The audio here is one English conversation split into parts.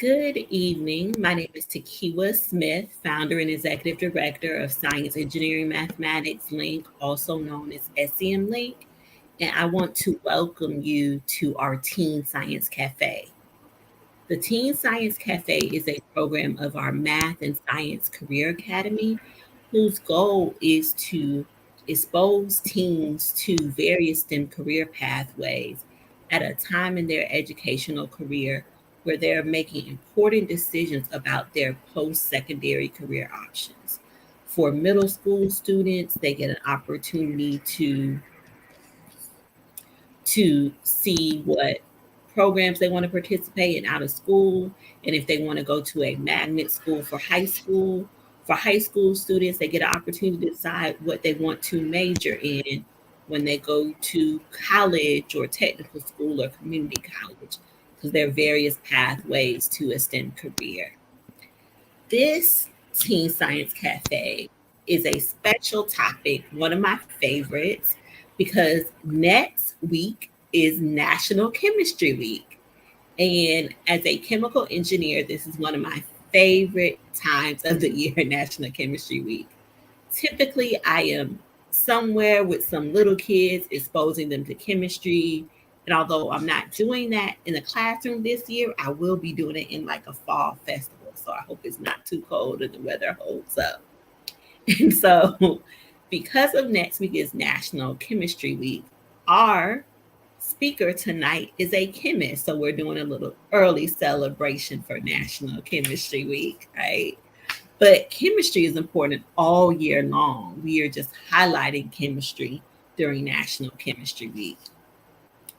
Good evening. My name is Takiwa Smith, founder and executive director of Science Engineering Mathematics Link, also known as SEM Link, and I want to welcome you to our Teen Science Cafe. The Teen Science Cafe is a program of our Math and Science Career Academy, whose goal is to expose teens to various STEM career pathways at a time in their educational career where they're making important decisions about their post secondary career options. For middle school students, they get an opportunity to see what programs they want to participate in out of school, and if they want to go to a magnet school for high school. For high school students, they get an opportunity to decide what they want to major in when they go to college or technical school or community college, because there are various pathways to a STEM career. This Teen Science Cafe is a special topic, one of my favorites, because next week is National Chemistry Week. And as a chemical engineer, this is one of my favorite times of the year, National Chemistry Week. Typically, I am somewhere with some little kids, exposing them to chemistry. And although I'm not doing that in the classroom this year, I will be doing it in like a fall festival. So I hope it's not too cold and the weather holds up. And so, because of next week is National Chemistry Week, our speaker tonight is a chemist. So we're doing a little early celebration for National Chemistry Week, right? But chemistry is important all year long. We are just highlighting chemistry during National Chemistry Week.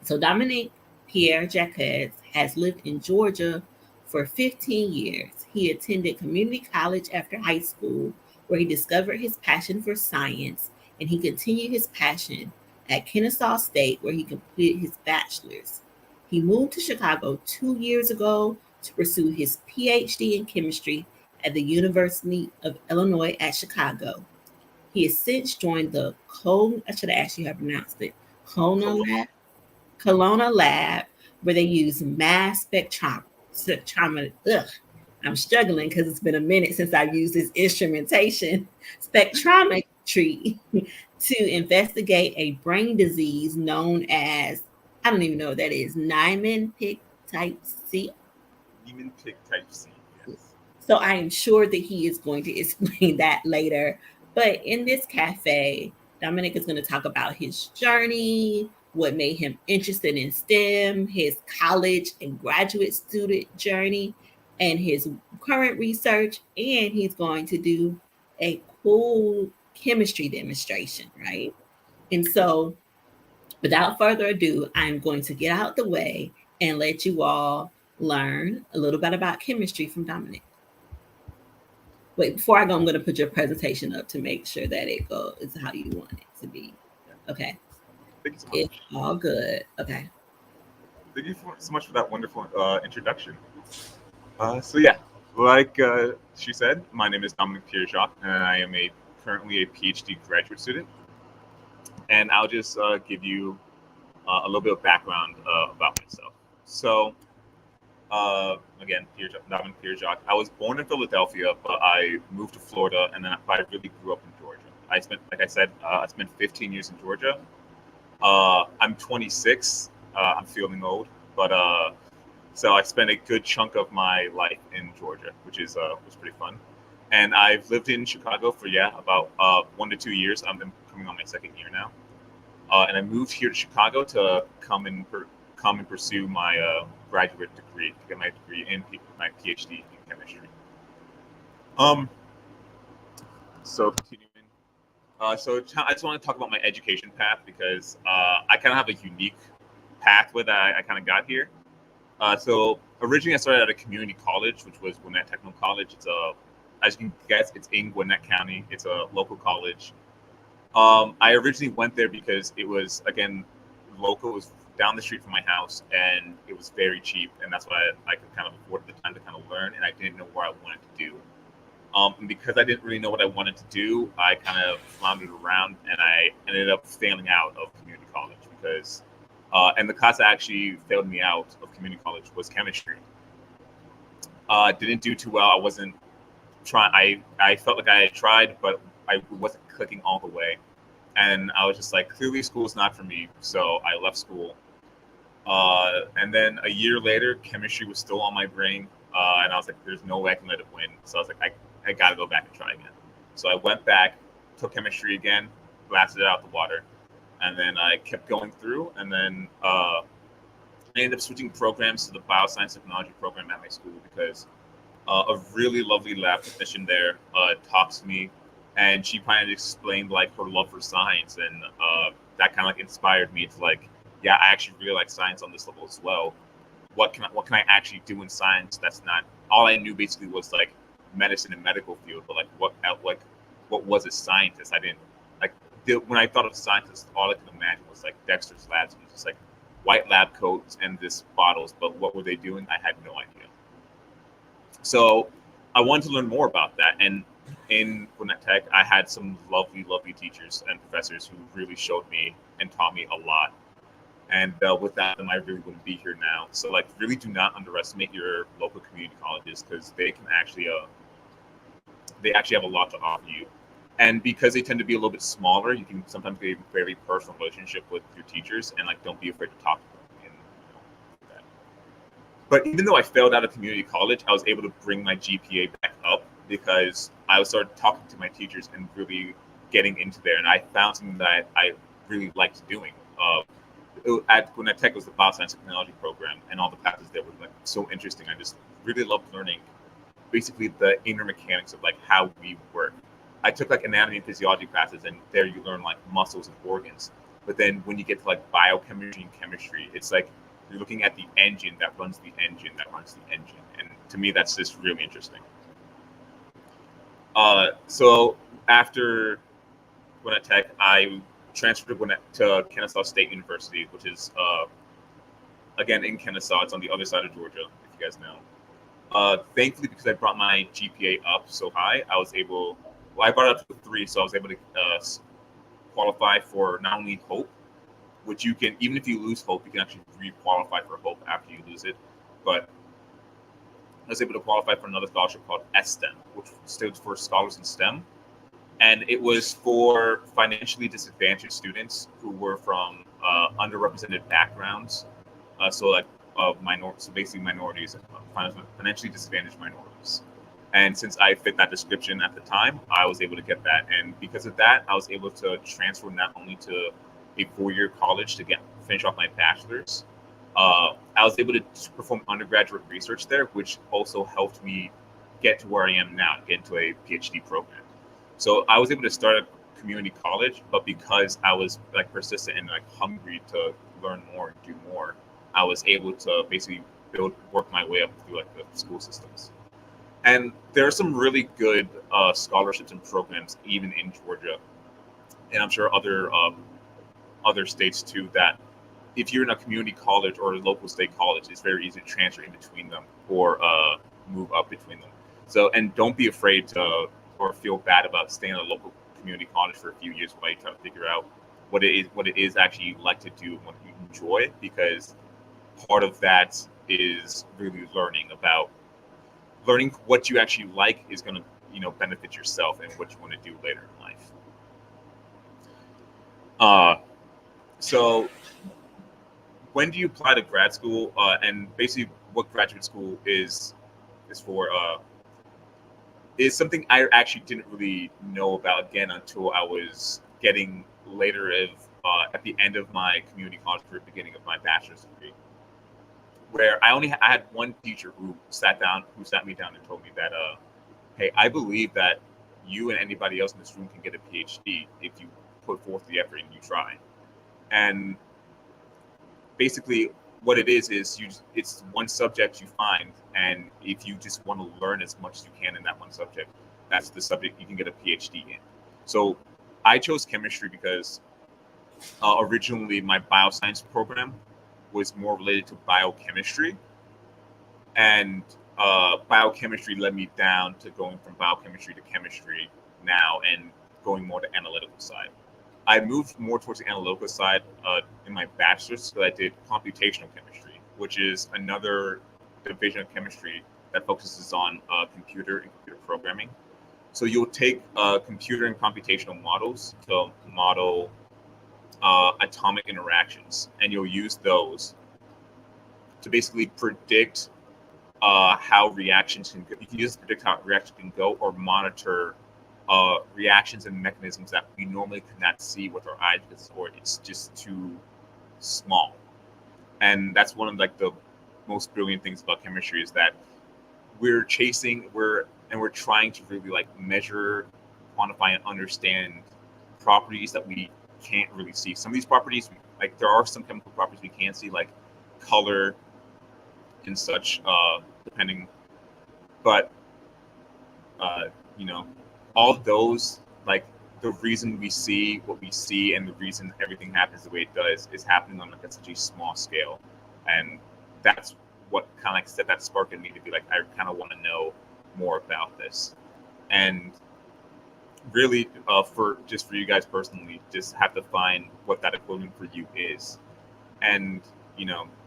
So Dominique Pierre-Jacques has lived in Georgia for 15 years. He attended community college after high school, where he discovered his passion for science, and he continued his passion at Kennesaw State, where he completed his bachelor's. He moved to Chicago 2 years ago to pursue his PhD in chemistry at the University of Illinois at Chicago. He has since joined the I should have asked you how to pronounce it, Kona Kelowna lab, where they use mass spectrometry. Ugh, I'm struggling because it's been a minute since I've used this instrumentation, spectrometry, to investigate a brain disease known as, I don't even know what that is, Niemann-Pick type C. Dominque Pierre-Jacques, yes. So I am sure that he is going to explain that later. But in this cafe, Dominic is going to talk about his journey, what made him interested in STEM, his college and graduate student journey, and his current research. And he's going to do a cool chemistry demonstration, right? And so, without further ado, I'm going to get out the way and let you all learn a little bit about chemistry from Dominic. Wait, before I go, I'm going to put your presentation up to make sure that it goes how you want it to be. Yeah. Okay. Thank you so It's much. all good. Okay. Thank you so much for that wonderful introduction. So like she said, my name is Dominque Pierre-Jacques, and I am currently a PhD graduate student. And I'll just give you a little bit of background about myself. So, again, Dominique Pierre-Jacques. I was born in Philadelphia, but I moved to Florida, and then I really grew up in Georgia. Like I said, I spent 15 years in Georgia. I'm 26. I'm feeling old, but so I spent a good chunk of my life in Georgia, which was pretty fun. And I've lived in Chicago for about 1 to 2 years. I'm coming on my second year now, and I moved here to Chicago to come and pursue my graduate degree, to get my degree in my PhD in chemistry. Um, so continuing. So I just want to talk about my education path because I kind of have a unique pathway that I kind of got here. So originally I started at a community college, which was Gwinnett Technical College. As you can guess, it's in Gwinnett County. It's a local college. I originally went there because it was, again, local. It was down the street from my house, and it was very cheap, and that's why I could kind of afford the time to kind of learn, and I didn't know what I wanted to do. And because I didn't really know what I wanted to do, I kind of floundered around, and I ended up failing out of community college because, and the class that actually failed me out of community college was chemistry. Didn't do too well. I wasn't trying. I felt like I had tried, but I wasn't clicking all the way. And I was just like, clearly school's not for me. So I left school. And then a year later, chemistry was still on my brain. And I was like, there's no way I can let it win. So I was like, I got to go back and try again. So I went back, took chemistry again, blasted it out the water. And then I kept going through. And then I ended up switching programs to the bioscience technology program at my school because a really lovely lab technician there talked to me, and she kind of explained like her love for science, and that kind of like inspired me to like, yeah, I actually really like science on this level as well. What can I actually do in science? That's not all I knew. Basically, was like medicine and medical field, but like what was a scientist? I didn't like when I thought of scientists, all I could imagine was like Dexter's labs, and just like white lab coats and this bottles. But what were they doing? I had no idea. So I wanted to learn more about that. And in Gwinnett Tech, I had some lovely, lovely teachers and professors who really showed me and taught me a lot. And without them, I really wouldn't be here now. So, like, really do not underestimate your local community colleges because they actually have a lot to offer you. And because they tend to be a little bit smaller, you can sometimes get a very personal relationship with your teachers, and like, don't be afraid to talk to them. And do that. But even though I failed out of community college, I was able to bring my GPA back up because I started talking to my teachers and really getting into there. And I found something that I really liked doing. At Gwinnett Tech was the bioscience technology program, and all the classes there were like so interesting. I just really loved learning basically the inner mechanics of like how we work. I took like anatomy and physiology classes, and there you learn like muscles and organs. But then when you get to like biochemistry and chemistry, it's like you're looking at the engine that runs the engine that runs the engine. And to me, that's just really interesting. So after Gwinnett Tech, I transferred to Kennesaw State University, which is again in Kennesaw. It's on the other side of Georgia, if you guys know. Thankfully, because I brought my GPA up so high, I brought it up to 3, so I was able to qualify for not only Hope, which you can, even if you lose Hope, you can actually re-qualify for Hope after you lose it. But I was able to qualify for another scholarship called STEM, which stands for Scholars in STEM. And it was for financially disadvantaged students who were from underrepresented backgrounds. So basically minorities, financially disadvantaged minorities. And since I fit that description at the time, I was able to get that. And because of that, I was able to transfer not only to a 4-year college to finish off my bachelor's. I was able to perform undergraduate research there, which also helped me get to where I am now, get into a PhD program. So I was able to start a community college, but because I was like persistent and like hungry to learn more and do more, I was able to basically work my way up through like the school systems. And there are some really good scholarships and programs even in Georgia, and I'm sure other states too, that if you're in a community college or a local state college, it's very easy to transfer in between them or move up between them. So, and don't be afraid to or feel bad about staying at a local community college for a few years while you try to figure out what it is actually you like to do and what you enjoy, because part of that is really learning what you actually like is going to benefit yourself and what you want to do later in life. So when do you apply to grad school? And basically, what graduate school is for is something I actually didn't really know about again until I was getting later at the end of my community college career, beginning of my bachelor's degree, where I had one teacher who sat me down and told me that, hey, I believe that you and anybody else in this room can get a PhD if you put forth the effort and you try. And basically what it is it's one subject you find, and if you just want to learn as much as you can in that one subject, that's the subject you can get a PhD in. So I chose chemistry because originally my bioscience program was more related to biochemistry, and biochemistry led me down to going from biochemistry to chemistry now and going more to analytical side. I moved more towards the analytical side in my bachelor's, so I did computational chemistry, which is another division of chemistry that focuses on computer and computer programming. So you'll take computer and computational models to model atomic interactions, and you'll use those to basically predict how reactions can go. You can use to predict how reactions can go, or monitor reactions and mechanisms that we normally cannot see with our eyes because it's just too small. And that's one of like the most brilliant things about chemistry, is that we're trying to really like measure, quantify, and understand properties that we can't really see. Some of these properties, like there are some chemical properties we can see, like color and such, depending. But you know, all those, like the reason we see what we see and the reason everything happens the way it does is happening on like such a small scale, and that's what kind of like set that spark in me to be like, I kind of want to know more about this. And really, for you guys personally, just have to find what that equivalent for you is. And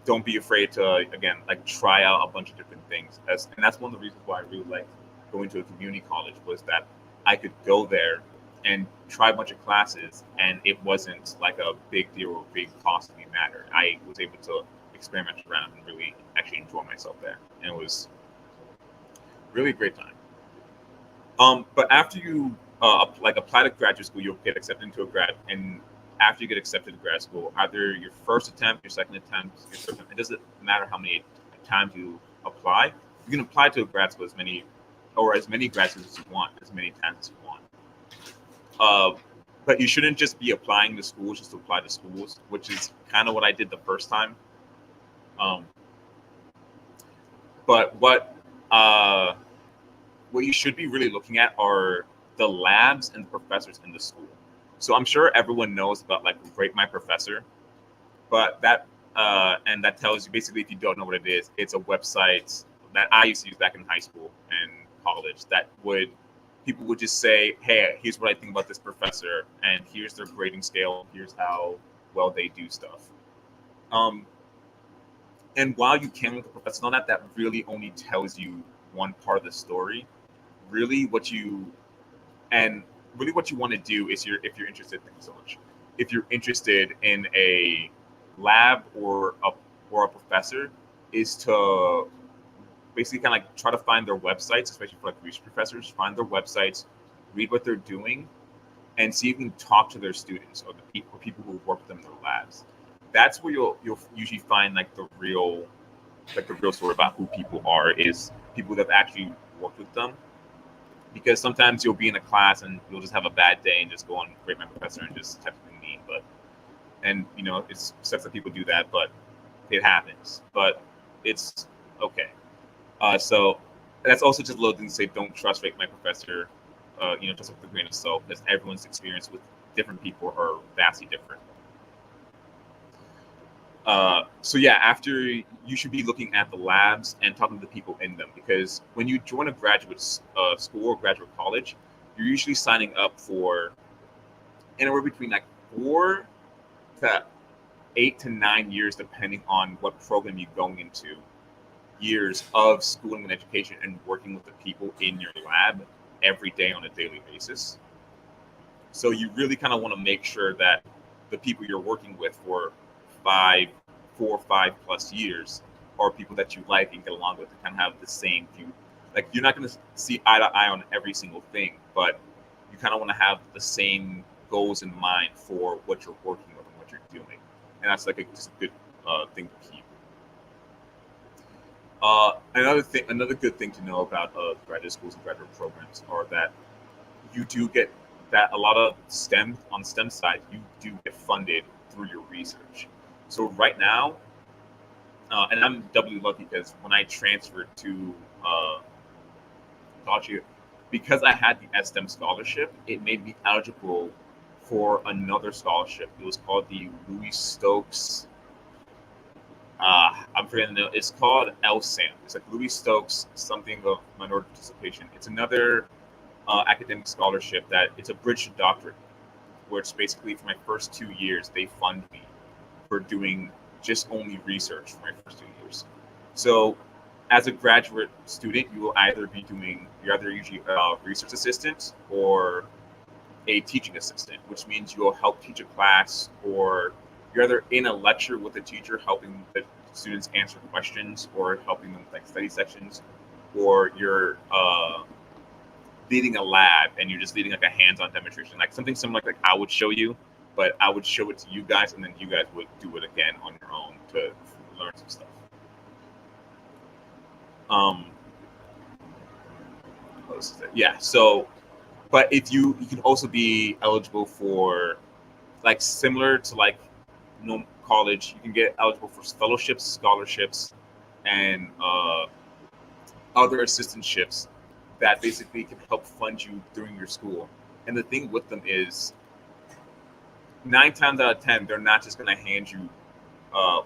don't be afraid to, again, like try out a bunch of different things. And that's one of the reasons why I really liked going to a community college, was that I could go there and try a bunch of classes, and it wasn't like a big deal or big costly matter. I was able to experiment around and really actually enjoy myself there, and it was really a great time. But after you apply to graduate school, you'll get accepted into a grad, and after you get accepted to grad school, either your first attempt, your second attempt, your third attempt, it doesn't matter how many times you apply. You can apply to a grad school as many grad schools as you want, as many times as you want. But you shouldn't just be applying to schools just to apply to schools, which is kind of what I did the first time. But what you should be really looking at are the labs and the professors in the school. So I'm sure everyone knows about like Rate My Professor, but that tells you, basically, if you don't know what it is, it's a website that I used to use back in high school and college that people would just say, hey, here's what I think about this professor, and here's their grading scale, here's how well they do stuff. And while you can look at the professor and all that really only tells you one part of the story. Really what you want to do is, if you're interested, thank you so much. If you're interested in a lab or a professor, is to basically kind of like try to find their websites, especially for like research professors, find their websites, read what they're doing, and see if you can talk to their students or the people who work with them in their labs. That's where you'll usually find like the real story about who people are, is people that have actually worked with them. Because sometimes you'll be in a class and you'll just have a bad day and just go on Rate My Professor and just type something mean. It sucks that people do that, but it happens. But it's okay. So that's also just a little thing to say. Don't trust Rate My Professor. Just with a grain of salt, because everyone's experience with different people are vastly different. So yeah, after, you should be looking at the labs and talking to the people in them, because when you join a graduate school or graduate college, you're usually signing up for anywhere between like 4 to 8 to 9 years, depending on what program you're going into, years of schooling and education and working with the people in your lab every day on a daily basis. So you really kind of want to make sure that the people you're working with for 4 or 5 plus years are people that you like and get along with, and kind of have the same view. Like, you're not going to see eye to eye on every single thing, but you kind of want to have the same goals in mind for what you're working with and what you're doing. And that's like just a good thing to keep. Another good thing to know about graduate schools and graduate programs are that you do get that a lot of on the STEM side, you do get funded through your research. So right now, and I'm doubly lucky because when I transferred to college here, because I had the STEM scholarship, it made me eligible for another scholarship. It was called the Louis Stokes. I'm forgetting the name. It's called LSAM. It's like Louis Stokes, something of minority participation. It's another academic scholarship that it's a bridge to doctorate, where it's basically for my first 2 years, they fund me for doing just only research for my first 2 years. So as a graduate student, you will either be doing, you're either usually a research assistant or a teaching assistant, which means you'll help teach a class, or you're either in a lecture with a teacher helping the students answer questions or helping them with like study sections, or you're leading a lab and you're just leading like a hands-on demonstration, like something similar like I would show you, but I would show it to you guys and then you guys would do it again on your own to learn some stuff. What else is there? Yeah, so but if you can also be eligible for like similar to like college, you can get eligible for fellowships, scholarships, and other assistantships that basically can help fund you during your school. And the thing with them is 9 times out of 10, they're not just going to hand you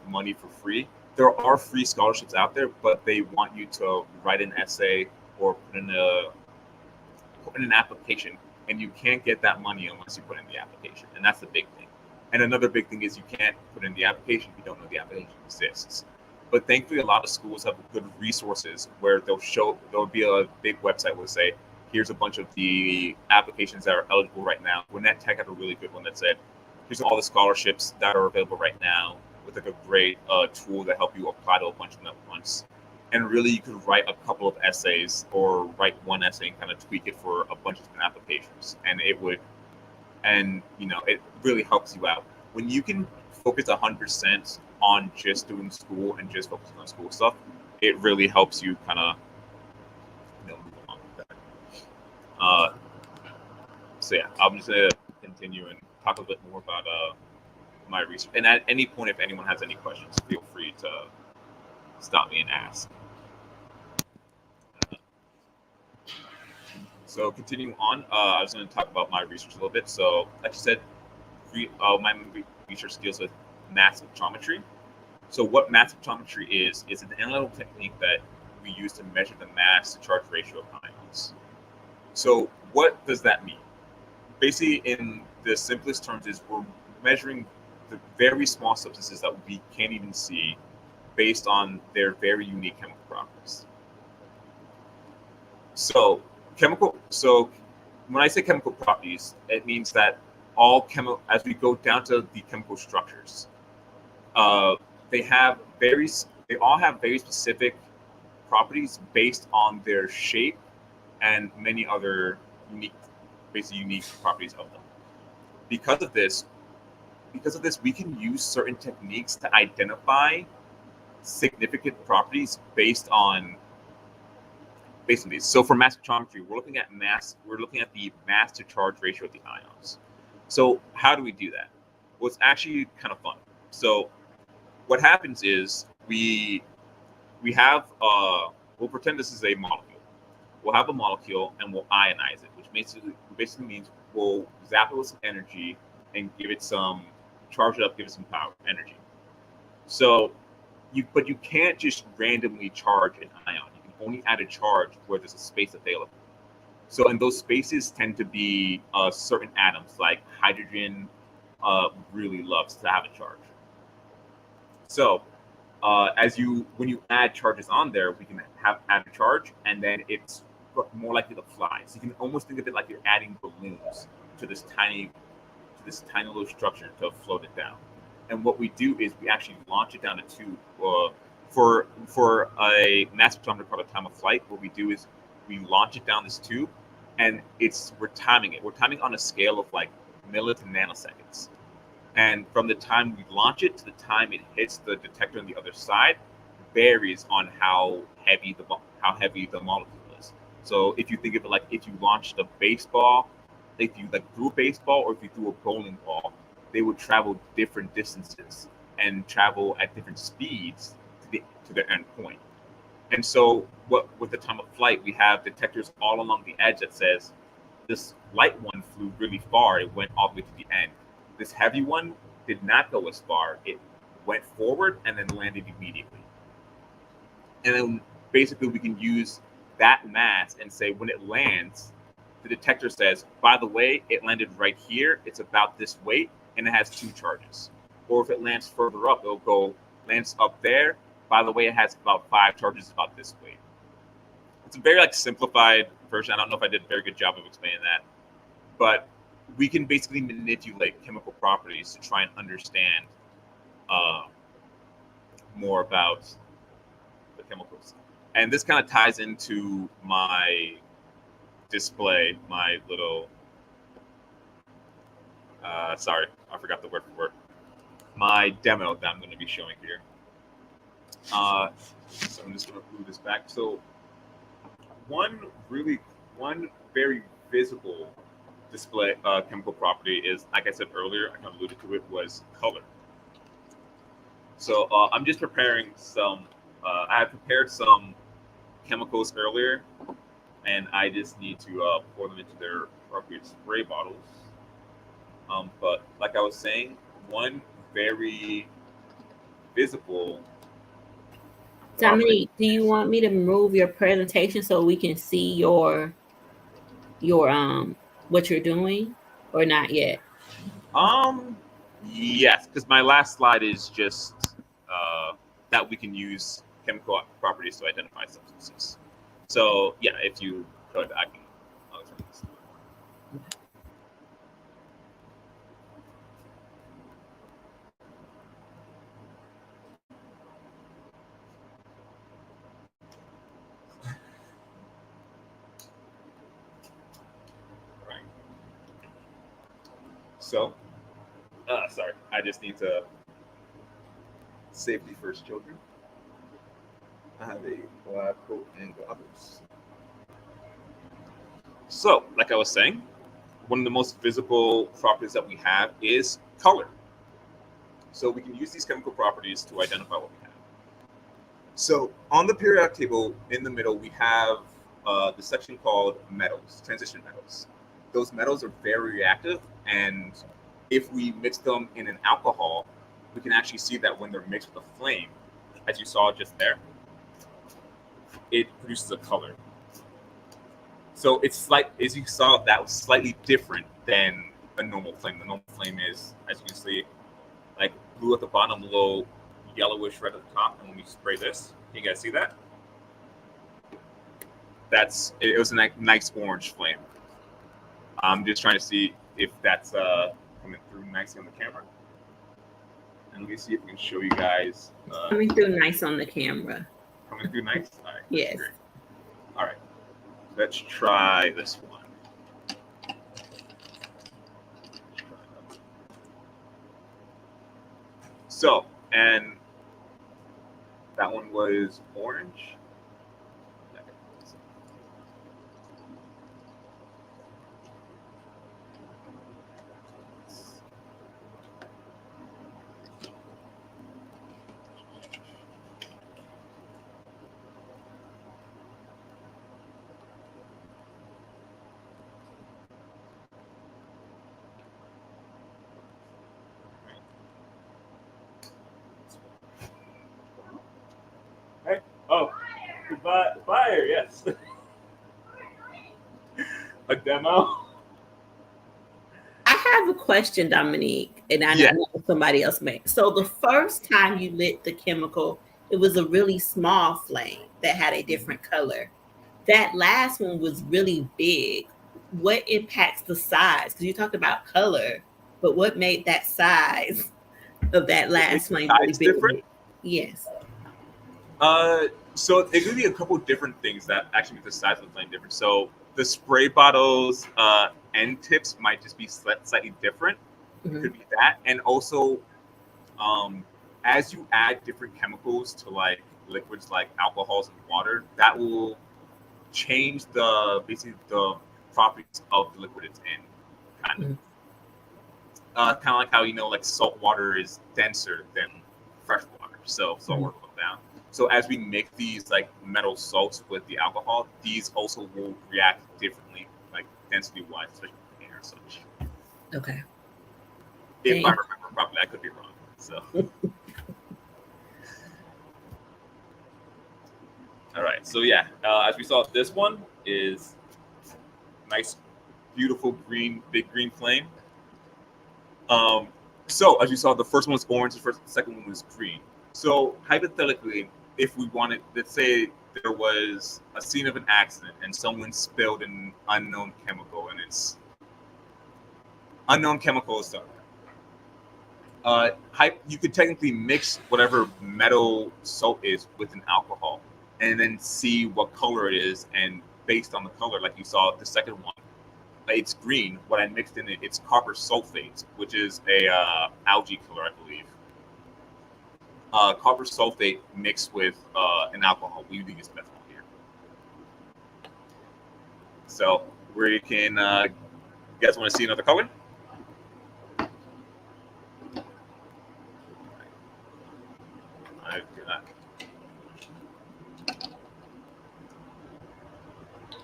money for free. There are free scholarships out there, but they want you to write an essay or put in an application, and you can't get that money unless you put in the application, and that's the big thing. And another big thing is you can't put in the application if you don't know the application exists. But thankfully, a lot of schools have good resources where there'll be a big website where say, here's a bunch of the applications that are eligible right now. Gwinnett Tech had a really good one that said, here's all the scholarships that are available right now, with like a great tool that help you apply to a bunch of them at once. And really, you could write a couple of essays or write one essay and kind of tweak it for a bunch of different applications. And it really helps you out. When you can focus 100% on just doing school and just focusing on school stuff, it really helps you kind of move along with that. So yeah, I'm just gonna continue and talk a little bit more about my research. And at any point, if anyone has any questions, feel free to stop me and ask. So continuing on, I was going to talk about my research a little bit. So like I said, my research deals with mass spectrometry. So what mass spectrometry is an analytical technique that we use to measure the mass to charge ratio of ions. So what does that mean? Basically, in the simplest terms, is we're measuring the very small substances that we can't even see based on their very unique chemical properties. So when I say chemical properties, it means that as we go down to the chemical structures, they all have very specific properties based on their shape and many other unique properties of them. Because of this, we can use certain techniques to identify significant properties based on these. So for mass spectrometry, we're looking at the mass to charge ratio of the ions. So how do we do that? Well, it's actually kind of fun. So what happens is we have we'll pretend this is a molecule. We'll have a molecule and we'll ionize it, which basically means we'll zap it with some energy and charge it up, give it some power, energy. So you can't just randomly charge an ion. You can only add a charge where there's a space available. So, and those spaces tend to be certain atoms, like hydrogen really loves to have a charge. So, when you add charges on there, we can add a charge, and then it's more likely to fly. So you can almost think of it like you're adding balloons to this tiny little structure to float it down. And what we do is we actually launch it down a tube. For a mass spectrometer called a time of flight, what we do is we launch it down this tube, and we're timing it. We're timing on a scale of like milli to nanoseconds. And from the time we launch it to the time it hits the detector on the other side varies on how heavy the molecule is. So if you think of it like if you launched a baseball, if you threw a baseball or if you threw a bowling ball, they would travel different distances and travel at different speeds to their end point. And so with the time of flight, we have detectors all along the edge that says this light one flew really far. It went all the way to the end. This heavy one did not go as far. It went forward and then landed immediately. And then basically we can use that mass and say when it lands, the detector says, by the way, it landed right here. It's about this weight and it has 2 charges. Or if it lands further up, lands up there by the way, it has about 5 charges about this weight. It's a very simplified version. I don't know if I did a very good job of explaining that, but we can basically manipulate chemical properties to try and understand more about the chemicals. And this kind of ties into my display, my little, sorry, I forgot the word for it, my demo that I'm going to be showing here. So I'm just going to move this back. So one very visible display chemical property is, like I said earlier, I kind of alluded to it, was color. So I'm just preparing some, I had prepared some chemicals earlier, and I just need to pour them into their appropriate spray bottles. But like I was saying, one very visible Dominique, do you want me to move your presentation so we can see your what you're doing, or not yet? Yes, because my last slide is just that we can use chemical properties to identify substances. So yeah, if you could, I'll turn this. Right. So, sorry, I just need to safety first, children. I have a lab coat and goggles. So, like I was saying, one of the most visible properties that we have is color. So we can use these chemical properties to identify what we have. So on the periodic table, in the middle, we have the section called metals, transition metals. Those metals are very reactive, and if we mix them in an alcohol, we can actually see that when they're mixed with a flame, as you saw just there, it produces a color. So it's as you saw, that was slightly different than a normal flame. The normal flame is, as you can see, like blue at the bottom, a little yellowish red at the top. And when we spray this, can you guys see that? It was a nice orange flame. I'm just trying to see if that's coming through nicely on the camera. And let me see if we can show you guys. Coming through nice on the camera. Coming through nice? All right. Yes. Great. All right. Let's try this one. So, and that one was orange. Hey, oh, fire, yes. A demo. I have a question, Dominique, and I know somebody else may. So the first time you lit the chemical, it was a really small flame that had a different color. That last one was really big. What impacts the size? Because you talked about color, but what made that size of that last flame really big? Different? Yes. So it could be a couple of different things that actually make the size of the flame different. So the spray bottles end tips might just be slightly different. Mm-hmm. Could be that, and also as you add different chemicals to like liquids like alcohols and water, that will change basically the properties of the liquid it's in. Kind of like how like salt water is denser than fresh water, so salt water goes down. So as we make these like metal salts with the alcohol, these also will react differently, like density-wise, especially with air and such. Okay. If I remember properly, I could be wrong. So. All right. So yeah, as we saw, this one is nice, beautiful green, big green flame. So as you saw, the first one was orange, the second one was green. So hypothetically, if we wanted, let's say there was a scene of an accident and someone spilled an unknown chemical, and it's unknown chemical is you could technically mix whatever metal salt is with an alcohol and then see what color it is, and based on the color, like you saw the second one, it's green. What I mixed in it, it's copper sulfate, which is a algae killer, I believe. Copper sulfate mixed with an alcohol. We use methanol here. So we can, you guys want to see another color? I've got,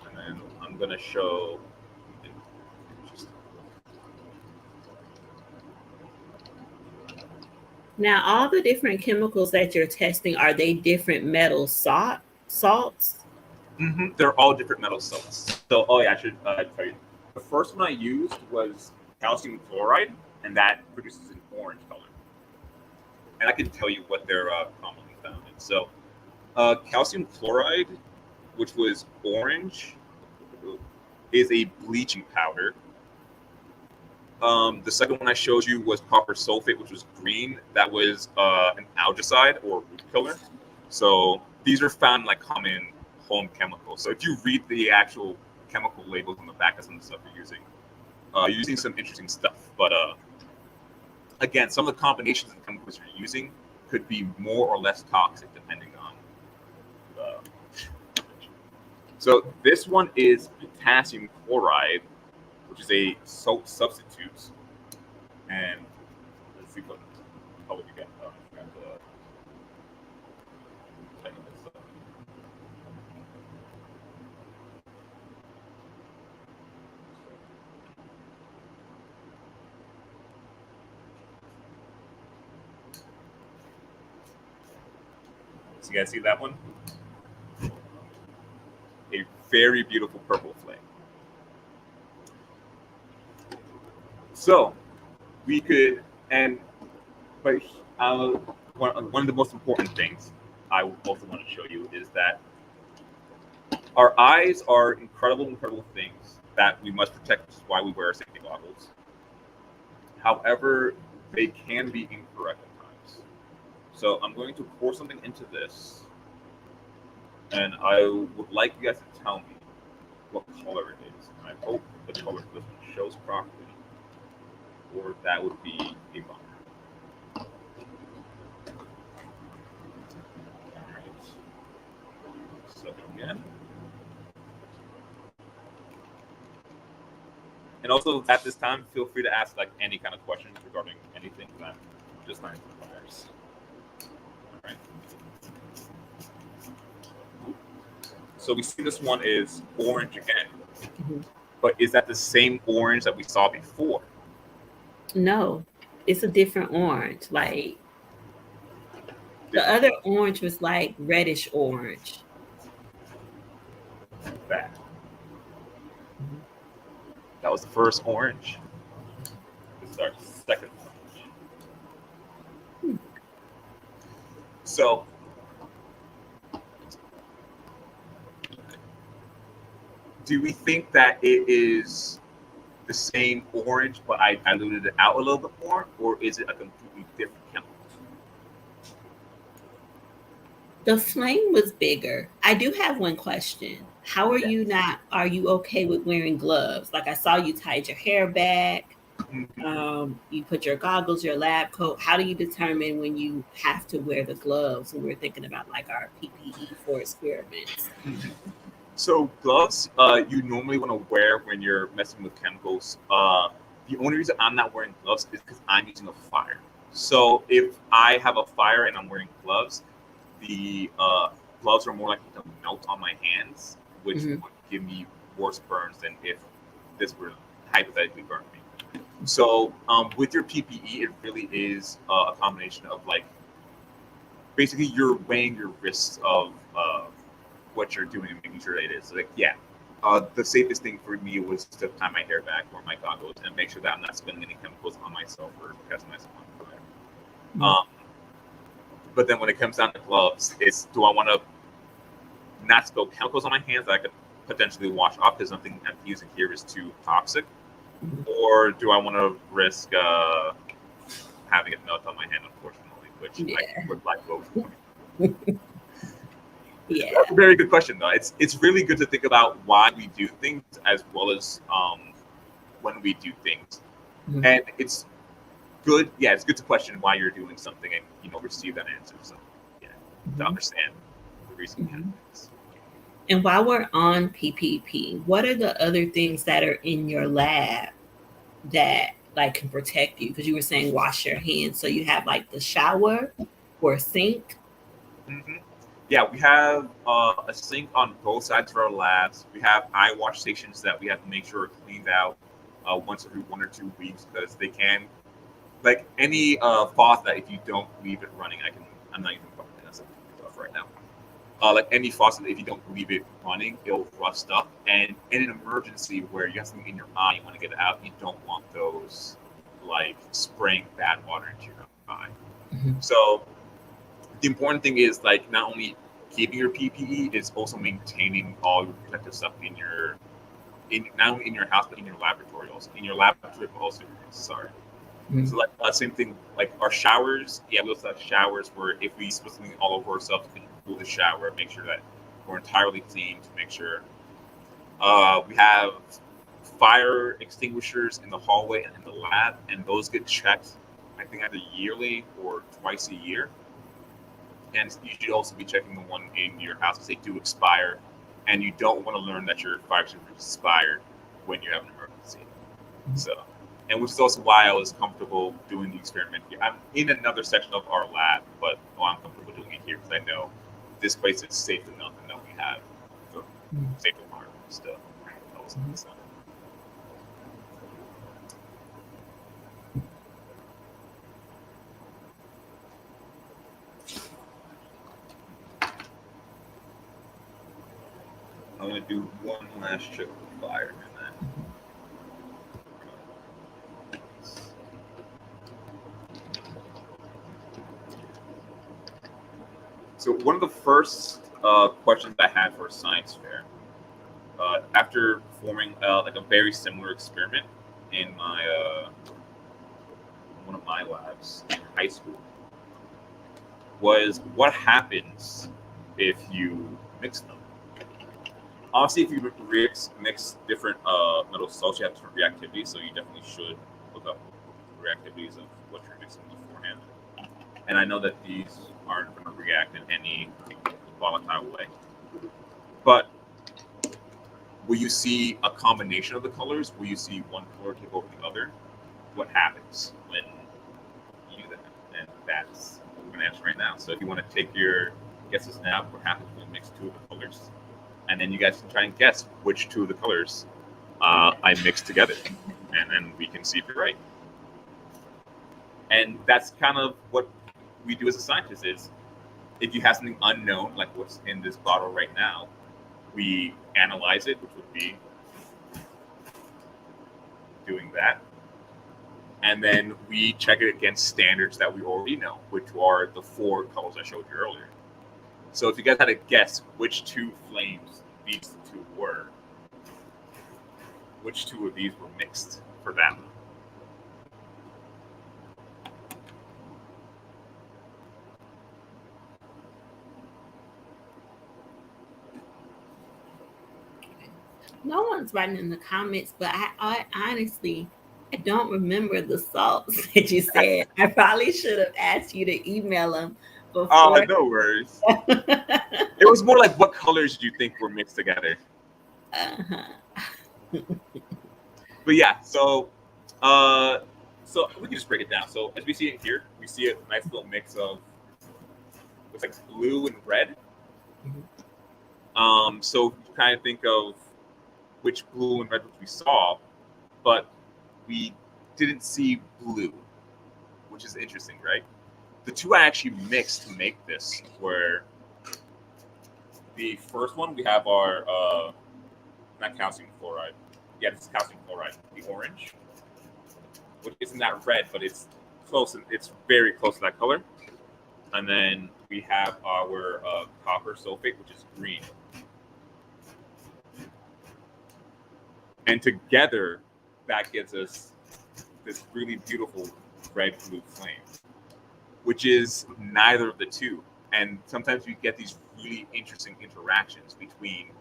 and then I'm going to show. Now, all the different chemicals that you're testing, are they different metal salts? Mm-hmm. They're all different metal salts. So, oh yeah, I should tell you. The first one I used was calcium chloride, and that produces an orange color. And I can tell you what they're commonly found in. So, calcium chloride, which was orange, is a bleaching powder. The second one I showed you was copper sulfate, which was green. That was an algicide or root killer. So these are found in like common home chemicals. So if you read the actual chemical labels on the back of some of the stuff you're using some interesting stuff. But again, some of the combinations of chemicals you're using could be more or less toxic depending on so this one is potassium chloride, which is a salt substitute. And let's see what color we get. So you guys see that one? A very beautiful purple flame. So we could, but one of the most important things I also want to show you is that our eyes are incredible things that we must protect, which is why we wear safety goggles. However, they can be incorrect at times. So I'm going to pour something into this, and I would like you guys to tell me what color it is. And I hope the color of this one shows properly, or that would be a bummer. Alright. So again. And also at this time, feel free to ask like any kind of questions regarding anything that just learning requires. Alright. So we see this one is orange again. Mm-hmm. But is that the same orange that we saw before? No, it's a different orange. Like the other orange was like reddish orange. That. That was the first orange. This is our second orange. So do we think that it is the same orange, but I diluted it out a little bit more, or is it a completely different chemical? The flame was bigger. I do have one question. How are you not? Are you okay with wearing gloves? Like I saw you tied your hair back. You put your goggles, your lab coat. How do you determine when you have to wear the gloves when we're thinking about like our PPE for experiments? So gloves, you normally want to wear when you're messing with chemicals. The only reason I'm not wearing gloves is because I'm using a fire. So if I have a fire and I'm wearing gloves, the gloves are more likely to melt on my hands, which would give me worse burns than if this were hypothetically burning me. So with your PPE, it really is a combination of like, basically you're weighing your risks of what you're doing and making sure that it is. Like, yeah, the safest thing for me was to tie my hair back or my goggles and make sure that I'm not spilling any chemicals on myself or casting myself on fire. But then when it comes down to gloves, it's do I want to not spill chemicals on my hands that I could potentially wash off because something I'm using here is too toxic, or do I want to risk having it melt on my hand, unfortunately, which I would like both. Yeah, that's a very good question, though. It's really good to think about why we do things as well as when we do things, and it's good. Yeah, it's good to question why you're doing something and receive that answer. So yeah, to understand the reason behind things. And while we're on PPP, what are the other things that are in your lab that like can protect you? Because you were saying wash your hands, so you have like the shower or a sink. Mm-hmm. Yeah, we have a sink on both sides of our labs. We have eye wash stations that we have to make sure are cleaned out once every 1 or 2 weeks because they can, like any faucet that if you don't leave it running, I'm not even talking about that stuff right now. Like any faucet, if you don't leave it running, it'll rust up. And in an emergency where you have something in your eye, you want to get it out, you don't want those like spraying bad water into your eye. So the important thing is like not only keeping your PPE, it's also maintaining all your protective stuff not only in your house but in your laboratory also. In your laboratory, but also sorry. So like same thing, like our showers. Yeah, we also have showers where if we put something all over ourselves, we can cool the shower, make sure that we're entirely clean. To make sure we have fire extinguishers in the hallway and in the lab, and those get checked. I think either yearly or twice a year. And you should also be checking the one in your house because they do expire, and you don't want to learn that your fire extinguisher expired when you have an emergency. So. And which is also why I was comfortable doing the experiment here. I'm in another section of our lab, but I'm comfortable doing it here because I know this place is safe enough and that we have the safe environment still. I'm going to do one last check of fire and then. So one of the first questions I had for a science fair, after performing like a very similar experiment in my one of my labs in high school, was what happens if you mix them? Obviously, if you mix different metal salts, you have different reactivities, so you definitely should look up reactivities of what you're mixing beforehand. And I know that these aren't going to react in any volatile way. But will you see a combination of the colors? Will you see one color take over the other? What happens when you do that? And that's what we're going to answer right now. So if you want to take your guesses now, what happens when you mix 2 of the colors? And then you guys can try and guess which 2 of the colors I mixed together. And then we can see if you're right. And that's kind of what we do as a scientist is if you have something unknown, like what's in this bottle right now, we analyze it, which would be doing that. And then we check it against standards that we already know, which are the 4 colors I showed you earlier. So if you guys had to guess which 2 flames these 2 were, which 2 of these were mixed for that? No one's writing in the comments, but I honestly I don't remember the salts that you said. I probably should have asked you to email them before. Oh, no worries. It was more like what colors do you think were mixed together? But yeah, so we can just break it down. So as we see it here, we see a nice little mix of looks like blue and red. So kind of think of which blue and red we saw, but we didn't see blue, which is interesting, right? The 2 I actually mixed to make this were the first one. We have our not calcium chloride. Yeah, this is calcium chloride. The orange, which isn't that red, but it's close. It's very close to that color. And then we have our copper sulfate, which is green. And together, that gives us this really beautiful red-blue flame, which is neither of the two. And sometimes we get these really interesting interactions between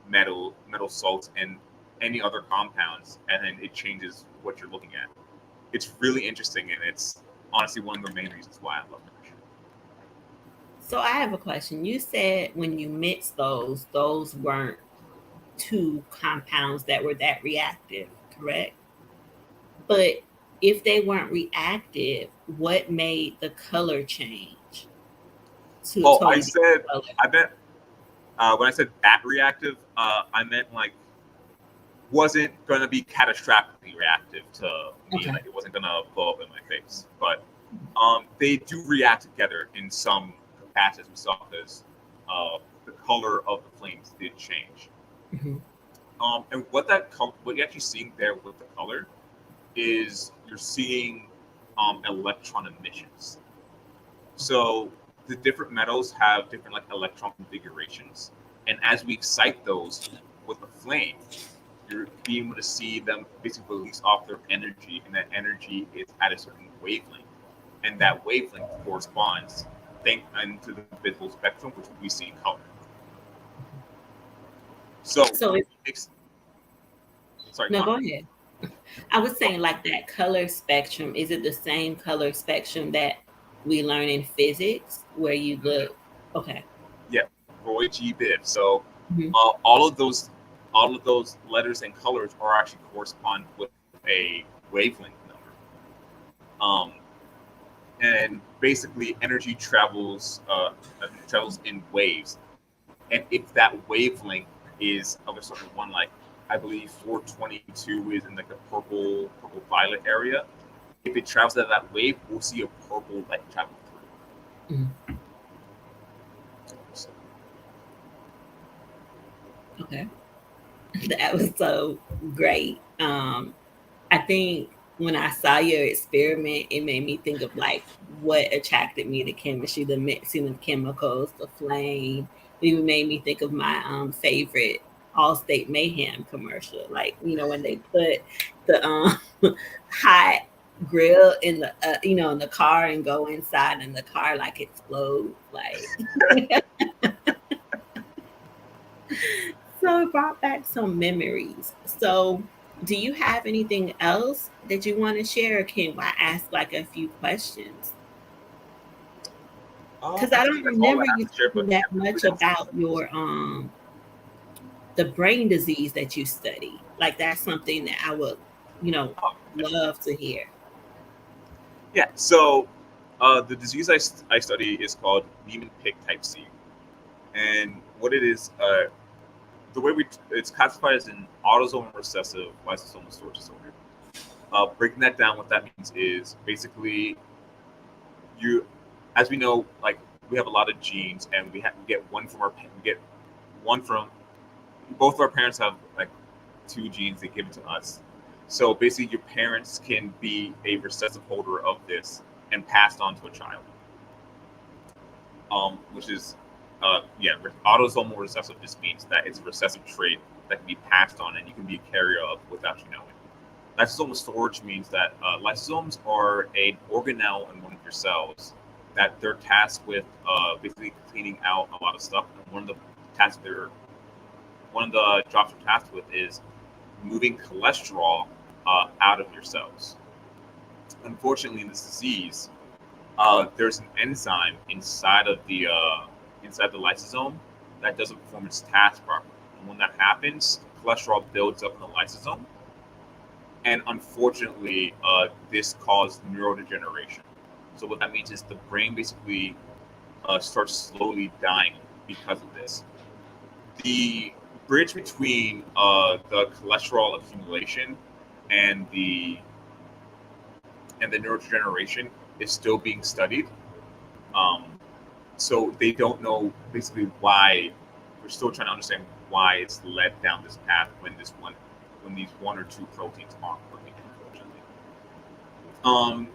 metal salts, and any other compounds, and then it changes what you're looking at. It's really interesting, and it's honestly one of the main reasons why I love chemistry. So I have a question. You said when you mix those weren't two compounds that were that reactive, correct? But if they weren't reactive, what made the color change to a Oh, totally different color? I meant when I said that reactive, I meant like wasn't going to be catastrophically reactive to me. Okay. Like it wasn't going to blow up in my face. But they do react together in some capacities we saw because the color of the flames did change. Mm-hmm. And what you're actually seeing there with the color is you're seeing electron emissions. So the different metals have different like electron configurations, and as we excite those with a flame, you're being able to see them basically release off their energy, and that energy is at a certain wavelength, and that wavelength corresponds to the visible spectrum, which we see in color. So sorry. No, go ahead. I was saying like that color spectrum, is it the same color spectrum that we learn in physics where you look? Okay. Yeah, Roy G. Biv. So Mhm. all of those letters and colors are actually correspond with a wavelength number. And basically energy travels in waves, and if that wavelength is of a certain one, like I believe 422 is in like the purple violet area. If it travels at that wave, we'll see a purple light travel through. Mhm. Okay. That was so great. I think when I saw your experiment, it made me think of like what attracted me to chemistry, the mixing of chemicals, the flame. It even made me think of my favorite Allstate Mayhem commercial. Like, when they put the hot grill in the in the car and go inside and the car like explodes. Like so it brought back some memories. So, do you have anything else that you want to share? Or can I ask like a few questions? Because I I think don't that's all I remember have you to share, talking but that yeah, much about your the brain disease that you study. Like that's something that I would, you know, oh, love to hear. yeah. So the disease I study is called Niemann-Pick type C, and what it is, the way it's classified as an autosomal recessive lysosomal storage disorder. Breaking that down, what that means is basically you, as we know, like we have a lot of genes, and we get one from we get one from both of our parents have like two genes they give it to us. So basically, your parents can be a recessive holder of this and passed on to a child, which is autosomal recessive just means that it's a recessive trait that can be passed on and you can be a carrier of without you knowing. Lysosomal storage means that lysosomes are an organelle in one of your cells that they're tasked with basically cleaning out a lot of stuff. And one of the jobs they're tasked with is moving cholesterol out of your cells. Unfortunately, in this disease, there's an enzyme inside the lysosome that doesn't perform its task properly. And when that happens, cholesterol builds up in the lysosome, and unfortunately, this caused neurodegeneration. So what that means is the brain basically starts slowly dying because of this. The bridge between the cholesterol accumulation and the neurodegeneration is still being studied. Um, so they don't know basically why. We're still trying to understand why it's led down this path when these one or two proteins aren't working, unfortunately.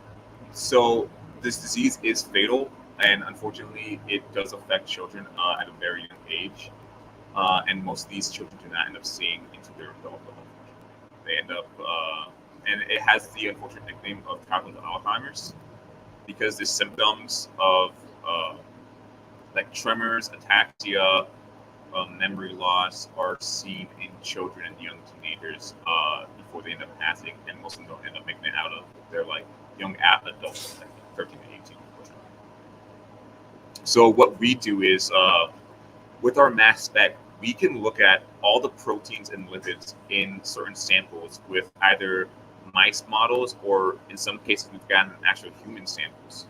So this disease is fatal, and unfortunately, it does affect children at a very young age. And most of these children do not end up seeing into their adulthood. They end up, and it has the unfortunate nickname of childhood Alzheimer's because the symptoms of like tremors, ataxia, memory loss are seen in children and young teenagers before they end up passing, and most of them don't end up making it out of their like young adults, like 13 to 18. So what we do is with our mass spec, we can look at all the proteins and lipids in certain samples with either mice models or in some cases we've gotten actual human samples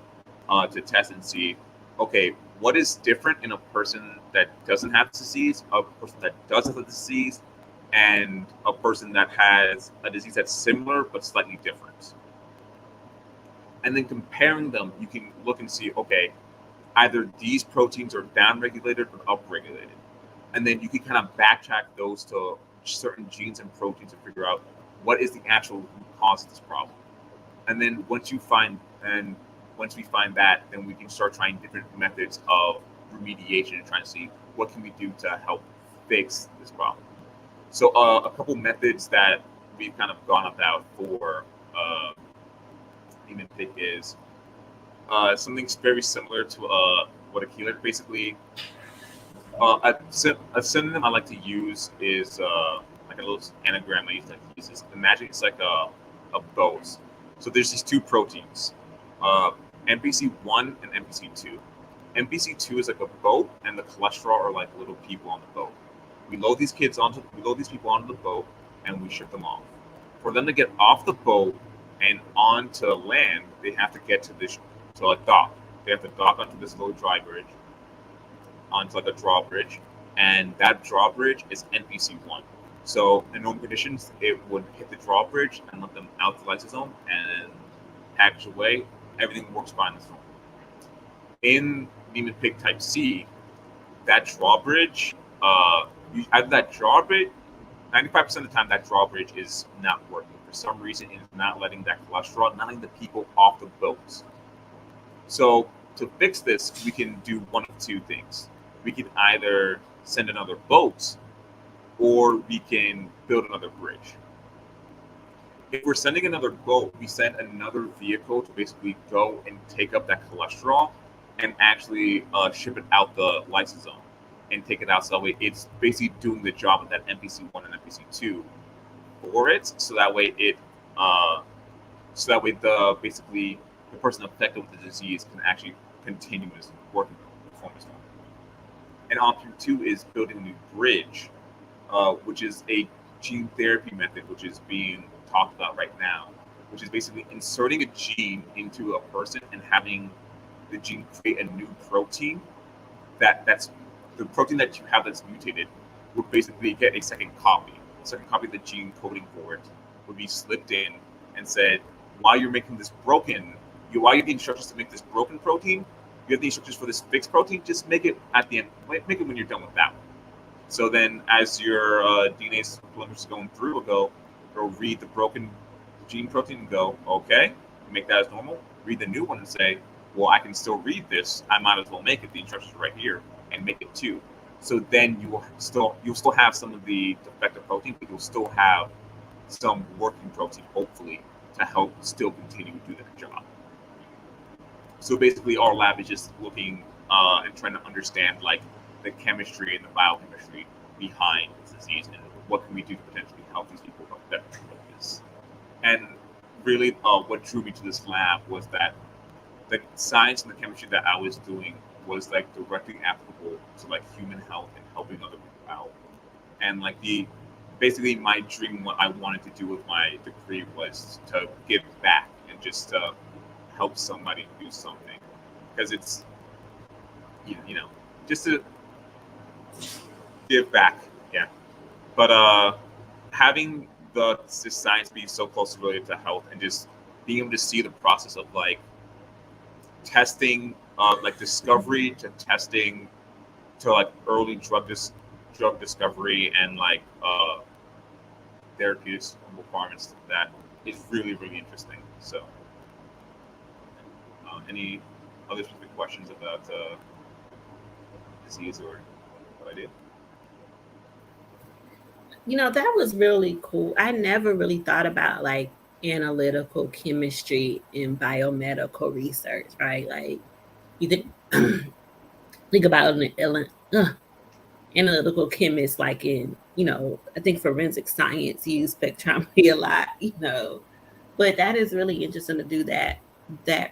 to test and see, okay, what is different in a person that doesn't have the disease, a person that does have the disease, and a person that has a disease that's similar but slightly different. And then comparing them, you can look and see, okay, either these proteins are downregulated or upregulated. And then you can kind of backtrack those to certain genes and proteins to figure out what is the actual root cause of this problem. And then once we find that, then we can start trying different methods of remediation and trying to see what can we do to help fix this problem. So a couple methods that we've kind of gone about for human pick is something very similar to what a keeler. Basically, a synonym I like to use is like a little anagram I used to use. Imagine it's like a boat. So there's these two proteins, MPC1 and MPC2. MPC2 is like a boat, and the cholesterol are like little people on the boat. We load these people onto the boat, and we ship them off. For them to get off the boat and onto land, they have to get to a dock. They have to dock onto this little onto like a drawbridge, and that drawbridge is NPC1. So in normal conditions, it would hit the drawbridge and let them out the lysosome and package away. Everything works fine as normal. In Niemann pig type C, that drawbridge, either that drawbridge, 95% of the time that drawbridge is not working. For some reason, it is not letting that cholesterol, not letting the people off the boats. So to fix this, we can do one of two things. We can either send another boat, or we can build another bridge. If we're sending another boat, we send another vehicle to basically go and take up that cholesterol and actually ship it out the lysosome and take it out. So that way it's basically doing the job of that MPC1 and MPC2 for it. So that way basically the person affected with the disease can actually continue this working performance. And option 2 is building a new bridge, which is a gene therapy method, which is being talked about right now, which is basically inserting a gene into a person and having the gene create a new protein that's the protein that you have that's mutated would basically get a second copy. The second copy of the gene coding for it would be slipped in and said, while you're making this broken, while you have the instructions to make this broken protein, you have the instructions for this fixed protein, just make it at the end, make it when you're done with that one. So then as your DNA polymers is going through, it'll read the broken gene protein and go, okay, make that as normal, read the new one and say, well, I can still read this, I might as well make it, the instructions are right here, and make it too. So then you'll still have some of the defective protein, but you'll still have some working protein, hopefully, to help still continue to do that job. So basically, our lab is just looking and trying to understand like the chemistry and the biochemistry behind this disease, and what can we do to potentially help these people better control this. And really, what drew me to this lab was that the science and the chemistry that I was doing was like directly applicable to like human health and helping other people out. And like basically my dream, what I wanted to do with my degree was to give back and just to help somebody do something, because it's just to give back. Yeah. But having this science be so closely related to health and just being able to see the process of like testing, like discovery to testing to like early drug discovery and like therapeutics requirements, that is really, really interesting. So any other specific questions about disease or what I did? That was really cool. I never really thought about like analytical chemistry in biomedical research, right? Like you think about analytical chemists, like in, I think forensic science use spectrometry a lot, but that is really interesting to do that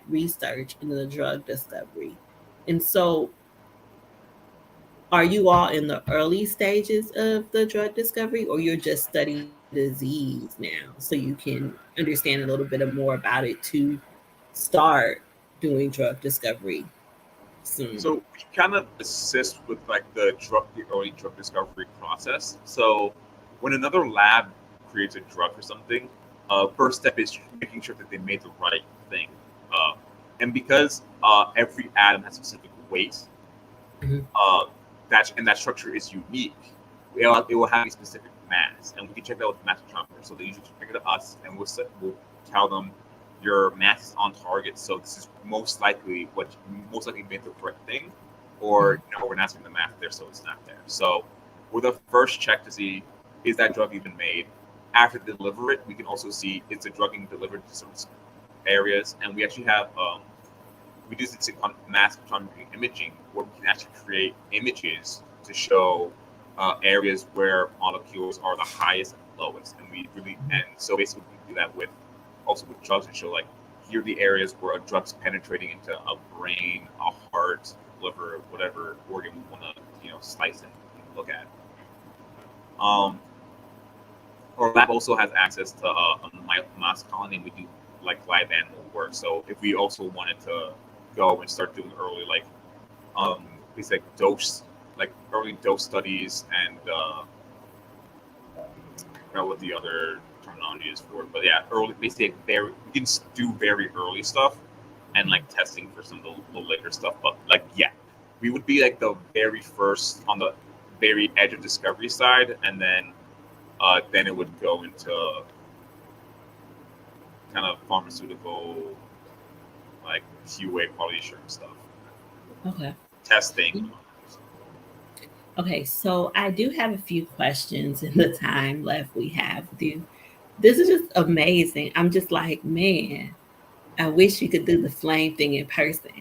research in the drug discovery. And so are you all in the early stages of the drug discovery, or you're just studying disease now so you can understand a little bit more about it to start doing drug discovery So soon? we kind of assist with like the early drug discovery process. So when another lab creates a drug for something, first step is making sure that they made the right thing. Uh, and because every atom has specific weight, Mhm. uh, that structure is unique. It will have a specific mass, and we can check that with mass spectrometer. So they usually bring it to us, and we'll tell them your mass is on target. So this is most likely made the correct thing, or no, we're not seeing the math there, so it's not there. So we're the first check to see is that drug even made. After they deliver it, we can also see is the drug being delivered to certain areas, and we actually have we do this on mass spectrometry imaging, where we can actually create images to show areas where molecules are the highest and lowest, and so basically we do that with also with drugs and show like here are the areas where a drug's penetrating into a brain, a heart, liver, whatever organ we want to slice and look at. Um, our lab also has access to a mouse colony, and we do like live animal work. So if we also wanted to go and start doing early these like early dose studies and I don't know what the other terminology is for it, but yeah, early basically we can do very early stuff and like testing for some of the later stuff. But like we would be like the very first on the very edge of discovery side, and then it would go into kind of pharmaceutical like QA quality assurance stuff, Okay. testing. Okay, so I do have a few questions in the time left we have with you. This is just amazing. I'm just like, man, I wish we could do the flame thing in person.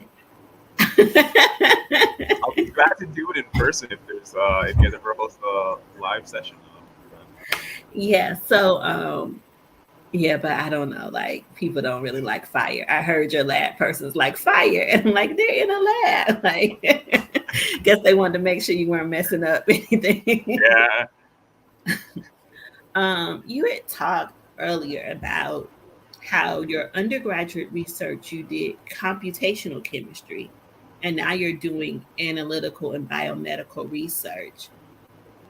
I'll be glad to do it in person if you guys ever host a live session. Yeah, so yeah, but I don't know. Like people don't really like fire. I heard your lab person's like fire, and I'm like they're in a lab. Like, guess they wanted to make sure you weren't messing up anything. Yeah. You had talked earlier about how your undergraduate research you did computational chemistry, and now you're doing analytical and biomedical research.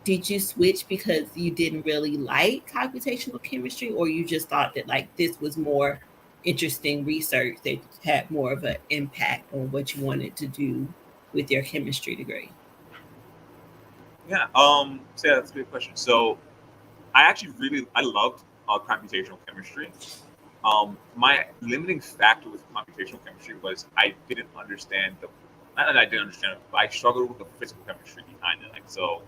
Did you switch because you didn't really like computational chemistry, or you just thought that like this was more interesting research that had more of an impact on what you wanted to do with your chemistry degree? Yeah. So yeah, that's a good question. So I loved computational chemistry. My limiting factor with computational chemistry was I didn't understand not that I didn't understand it, but I struggled with the physical chemistry behind it. Like so,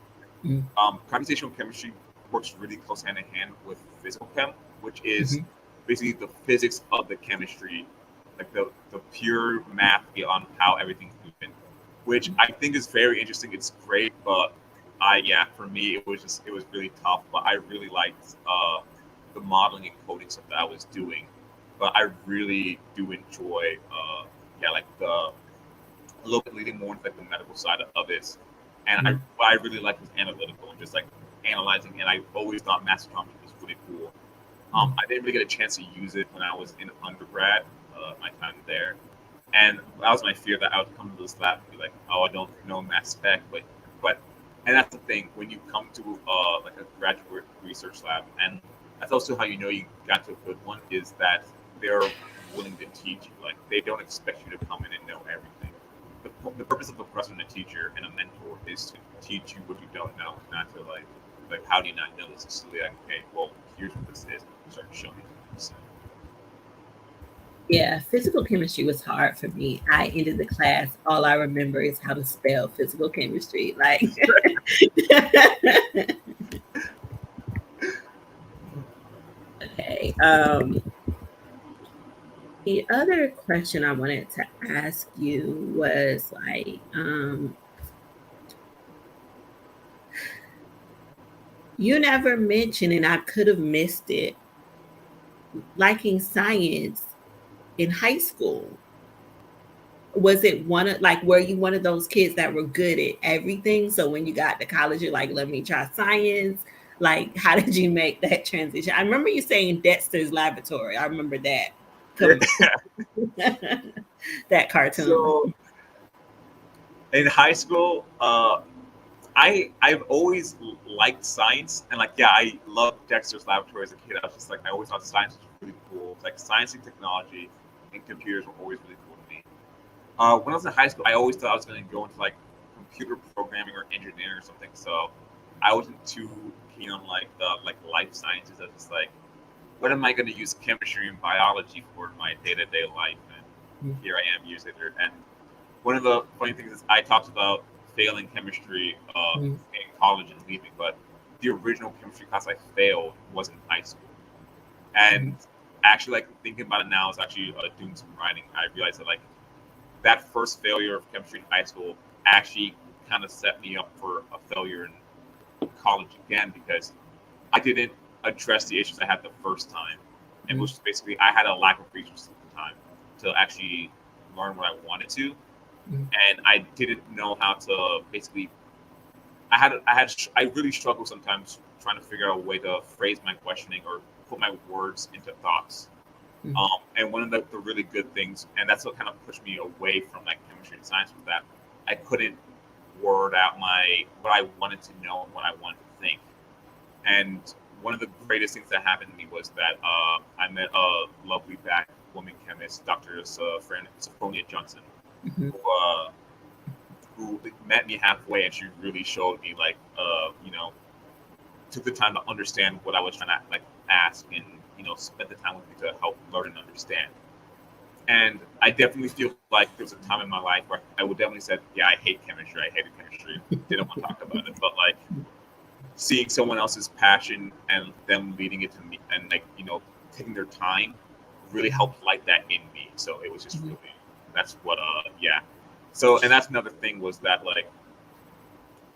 Mm-hmm. computational chemistry works really close hand in hand with physical chem, which is Mm-hmm. basically the physics of the chemistry, like the pure math on how everything's moving, which I think is very interesting. It's great, but for me it was really tough. But I really liked the modeling and coding stuff that I was doing. But I really do enjoy like the a little bit leading more into like the medical side of it. And Mm-hmm. what I really liked was analytical and just like analyzing. And I always thought mass spectrometry was really cool. I didn't really get a chance to use it when I was in undergrad, my time there. And that was my fear that I would come to this lab and be like, oh, I don't know mass spec, but and that's the thing when you come to like a graduate research lab, and that's also how you know you got to a good one is that they're willing to teach you. Like they don't expect you to come in and know everything. The purpose of a professor and a teacher and a mentor is to teach you what you don't know, not to like how do you not know this? It's like, okay, well, here's what this is. Start showing you. So, Yeah, physical chemistry was hard for me. I ended the class. All I remember is how to spell physical chemistry. Like, okay. The other question I wanted to ask you was like, you never mentioned, and I could have missed it, liking science in high school. Was it one of like, were you one of those kids that were good at everything? So when you got to college, you're like, let me try science. Like, how did you make that transition? I remember you saying Dexter's Laboratory. I remember that coming that cartoon. So in high school, I've always liked science, and like, yeah, I loved Dexter's Laboratory as a kid. I was just like, I always thought science was really cool. Like science and technology and computers were always really cool to me. When I was in high school, I always thought I was going to go into like computer programming or engineering or something. So I wasn't too keen on like the like life sciences. I was just like, what am I going to use chemistry and biology for in my day-to-day life? And here I am years later. And one of the funny things is I talked about failing chemistry in college and leaving, but the original chemistry class I failed was in high school. And actually, like thinking about it now, is actually doing some writing. I realized that like that first failure of chemistry in high school actually kind of set me up for a failure in college again, because I didn't address the issues I had the first time, and which was basically I had a lack of resources at the time to actually learn what I wanted to, and I didn't know how to basically. I really struggle sometimes trying to figure out a way to phrase my questioning or put my words into thoughts. And one of the really good things, and that's what kind of pushed me away from like chemistry and science, was that I couldn't word out what I wanted to know and what I wanted to think. And one of the greatest things that happened to me was that I met a lovely black woman chemist, Dr. Sophronia Johnson, who met me halfway, and she really showed me like took the time to understand what I was trying to like ask, and spent the time with me to help learn and understand. And I definitely feel like there was a time in my life where I would definitely said, yeah, I hated chemistry, didn't want to talk about it. But like seeing someone else's passion and them leading it to me, and like taking their time, really helped light that in me. So it was just really, that's what So, and that's another thing, was that like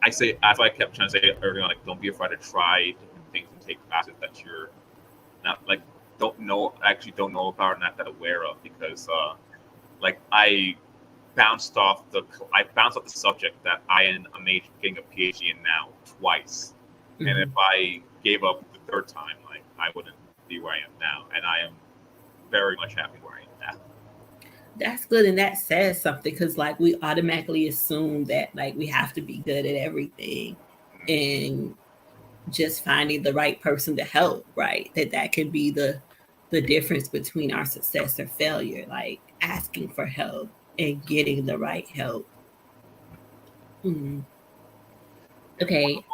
as I kept trying to say earlier on, like don't be afraid to try different things and take classes that you're not like don't know about, or not that aware of, because like I bounced off the subject that I am getting a PhD in now twice, and if I gave up the third time, like I wouldn't be where I am now, and I am very much happy where I am now. That's good, and that says something, because like we automatically assume that like we have to be good at everything, and just finding the right person to help, right? That can be the difference between our success or failure, like asking for help and getting the right help. Okay.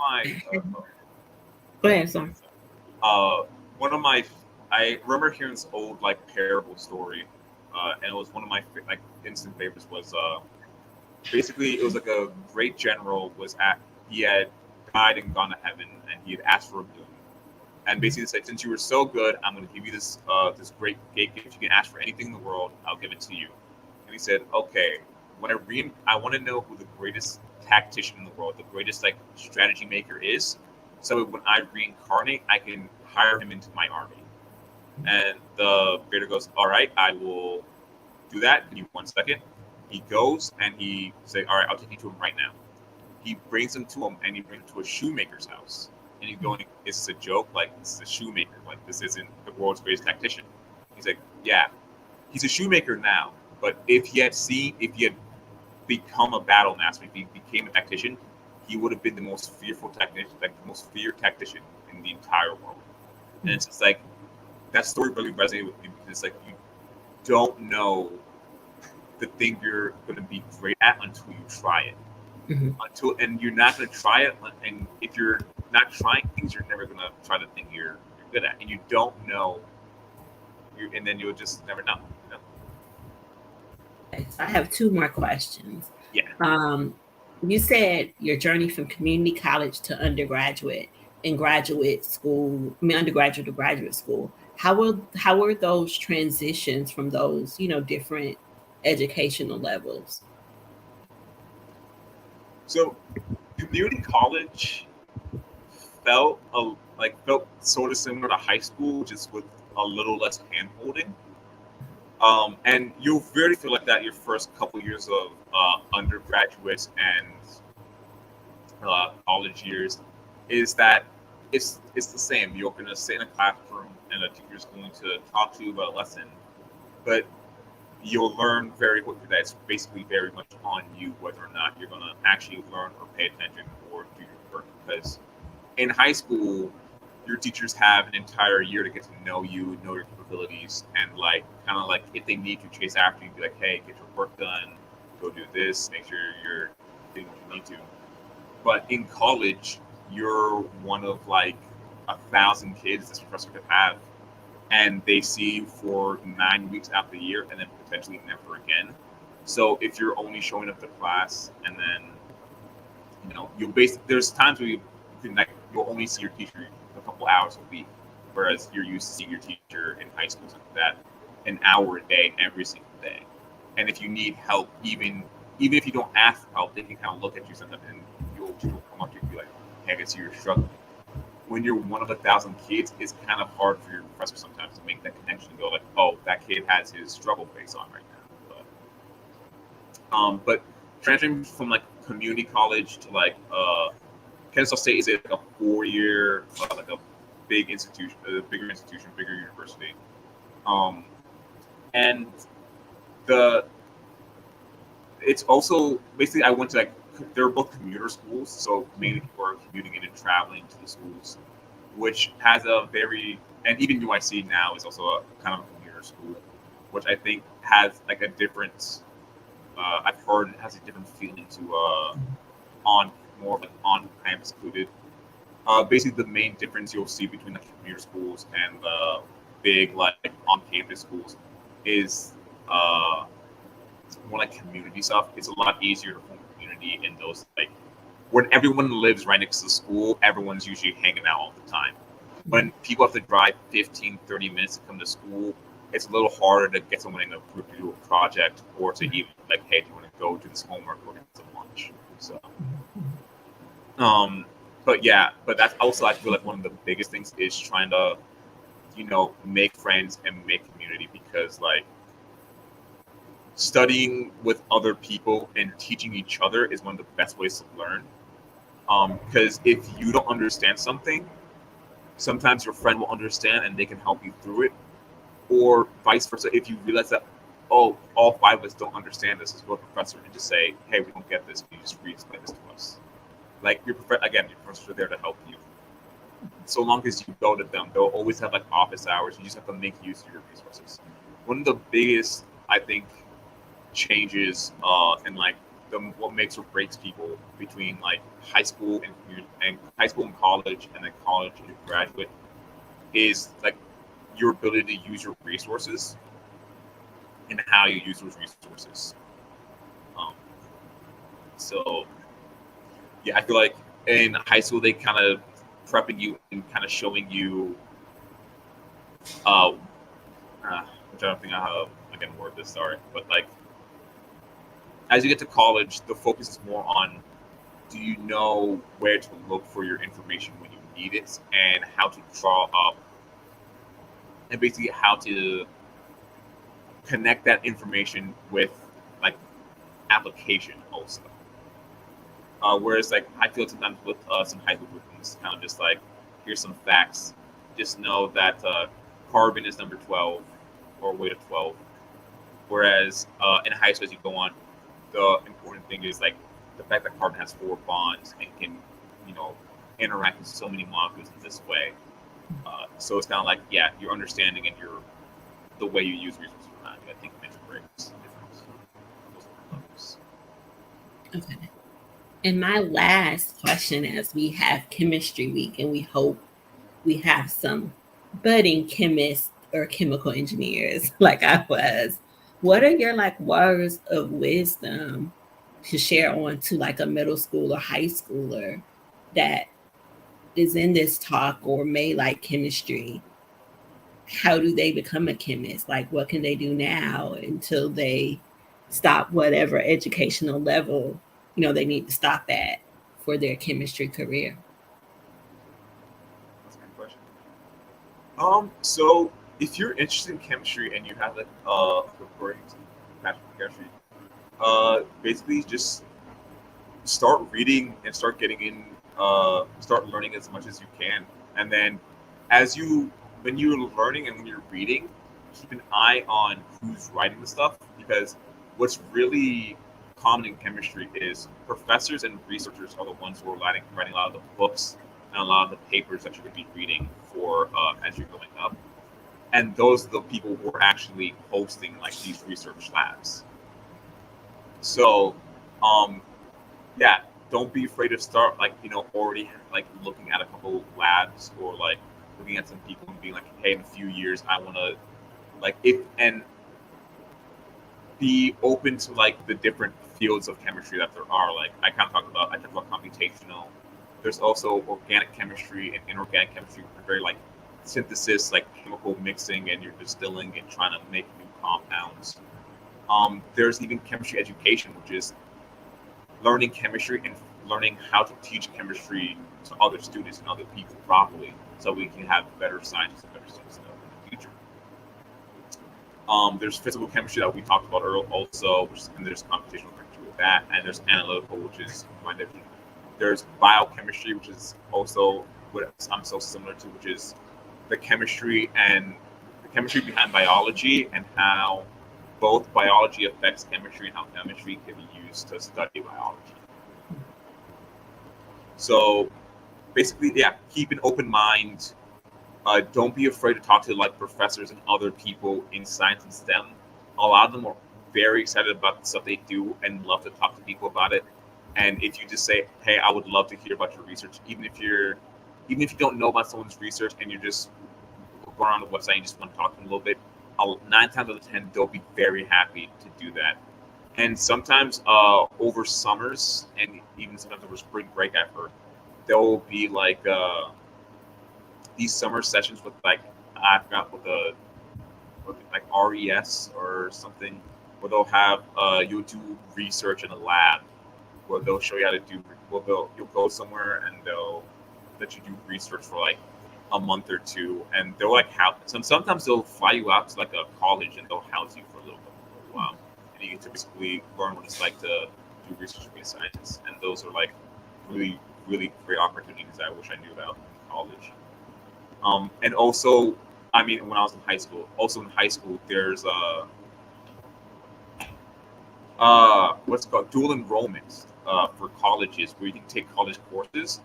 Go ahead, sorry. One of my I remember hearing this old like parable story, and it was one of my like instant favorites. Was basically it was like a great general he had died and gone to heaven, and he had asked for a boon, and basically said, since you were so good, I'm going to give you this great gift. You can ask for anything in the world, I'll give it to you. And he said, okay, I want to know who the greatest tactician in the world, the greatest like strategy maker is, so when I reincarnate, I can hire him into my army. And the creator goes, all right, I will do that. Give you 1 second. He goes and he say, all right, I'll take you to him right now. He brings him to him, and he brings him to a shoemaker's house. And he's going, is this a joke? Like, this is a shoemaker. Like, this isn't the world's greatest tactician. He's like, yeah, he's a shoemaker now. But if he had become a battle master, if he became a tactician, he would have been the most fearful tactician, like the most feared tactician in the entire world. And it's just like, that story really resonated with me, because it's like, you don't know the thing you're going to be great at until you try it. And you're not going to try it, and if you're not trying things, you're never going to try the thing you're good at, and you don't know, and then you'll just never know. I have two more questions. Yeah. You said your journey from community college to undergraduate and graduate school, I mean undergraduate to graduate school. How were those transitions from those, different educational levels? So community college felt sort of similar to high school, just with a little less hand holding. And you'll really feel like that your first couple years of undergraduate and college years is that it's the same. You're going to sit in a classroom and a teacher's going to talk to you about a lesson, but you'll learn very quickly that it's basically very much on you whether or not you're going to actually learn or pay attention or do your work. Because in high school, your teachers have an entire year to get to know you, know your capabilities, and like kind of like if they need to chase after you, be like, hey, get your work done, go do this, make sure you're doing what you need to. But in college, you're one of like 1,000 kids this professor could have, and they see you for 9 weeks out of the year, and then potentially never again. So if you're only showing up to class, and then there's times where you can like you'll only see your teacher a couple hours a week, whereas you're used to seeing your teacher in high school something like that an hour a day every single day. And if you need help, even if you don't ask for help, they can kind of look at you sometimes and you'll come up to you and be like, hey, I can see you're struggling. When you're one of 1,000 kids, it's kind of hard for your professor sometimes to make that connection and go like, oh, that kid has his struggle face on right now. But transferring from like community college to like Kennesaw State is like a 4-year, like a bigger institution, bigger university. And it's also basically I went to like they're both commuter schools, so mainly people are commuting in and traveling to the schools, which has a very and even UIC now is also a kind of a commuter school, which I think has like a different. I've heard it has a different feeling to on more like on campus included. Basically, the main difference you'll see between the commuter schools and the big like on campus schools is more like community stuff. It's a lot easier to form community in those like when everyone lives right next to the school, everyone's usually hanging out all the time. When people have to drive 15, 30 minutes to come to school, it's a little harder to get someone in a group to do a project or to even like, hey, do you want to go do this homework or get some lunch? So, but that's also I feel like one of the biggest things is trying to, make friends and make community because like studying with other people and teaching each other is one of the best ways to learn. Because if you don't understand something, sometimes your friend will understand and they can help you through it, or vice versa. If you realize that, oh, all 5 of us don't understand this, as well, professor, and just say, hey, we don't get this. Can you just re-explain this to us? Like your professors are there to help you. So long as you go to them, they'll always have like office hours. You just have to make use of your resources. One of the biggest, I think, changes and like what makes or breaks people between like high school and high school and college, and then college and graduate is like your ability to use your resources and how you use those resources. So yeah, I feel like in high school they kind of prepping you and kind of showing you which I don't think I can word this, sorry, but like as you get to college, the focus is more on do you know where to look for your information when you need it and how to draw up and basically how to connect that information with like application also. Whereas like I feel sometimes with some high school curriculums, kind of just like here's some facts. Just know that carbon is number 12 or weight of 12. Whereas in high school as you go on, the important thing is like the fact that carbon has 4 bonds and can, interact with so many molecules in this way. So it's kind of like, yeah, your understanding and the way you use resources around you, I think makes or breaks the difference. Those levels. Okay. And my last question, as we have chemistry week and we hope we have some budding chemists or chemical engineers like I was, What are your like words of wisdom to share on to like a middle school or high schooler that is in this talk or may like chemistry? How do they become a chemist? Like, what can they do now until they stop whatever educational level they need to stop at for their chemistry career? That's a good question. So if you're interested in chemistry and you have like recording passion for chemistry, basically just start reading and start getting in, start learning as much as you can, and then when you're learning and when you're reading, keep an eye on who's writing the stuff, because what's really common in chemistry is professors and researchers are the ones who are writing a lot of the books and a lot of the papers that you're going to be reading for as you're going up, and those are the people who are actually hosting like these research labs. So, yeah, don't be afraid to start like already like looking at a couple labs or like looking at some people and being like, hey, in a few years I want to like if and be open to like the different fields of chemistry that there are. Like I talked about computational. There's also organic chemistry and inorganic chemistry, very like synthesis, like chemical mixing, and you're distilling and trying to make new compounds. There's even chemistry education, which is learning chemistry and learning how to teach chemistry to other students and other people properly, so we can have better scientists and better students in the future. There's physical chemistry that we talked about earlier also, and there's computational chemistry with that, and there's analytical, which is my definition. There's biochemistry, which is also what I'm so similar to, which is the chemistry behind biology and how both biology affects chemistry and how chemistry can be used to study biology. So basically, yeah, keep an open mind. Don't be afraid to talk to like professors and other people in science and STEM. A lot of them are very excited about the stuff they do and love to talk to people about it. And if you just say, "Hey, I would love to hear about your research," even if you don't know about someone's research and you're just going on the website and just want to talk to them a little bit, 9 times out of 10 they'll be very happy to do that. And sometimes over summers and even sometimes over spring break, I've heard there will be like these summer sessions with like I forgot like RES or something, where they'll have you'll do research in a lab, where they'll show you how to do. Well, you'll go somewhere and they'll let you do research for like a month or two, and they'll like sometimes they'll fly you out to like a college and they'll house you for a little bit for a while, and you get to basically learn what it's like to do research in science. And those are like really really great opportunities I wish I knew about in college. And also, I mean, when I was in high school, there's what's it called, dual enrollment for colleges, where you can take college courses.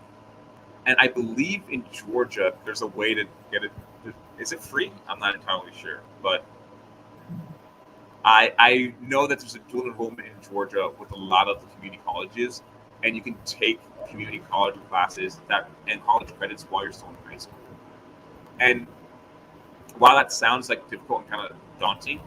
And I believe in Georgia, there's a way to get it. Is it free? I'm not entirely sure, but I know that there's a dual enrollment in Georgia with a lot of the community colleges, and you can take community college classes and college credits while you're still in high school. And while that sounds like difficult and kind of daunting,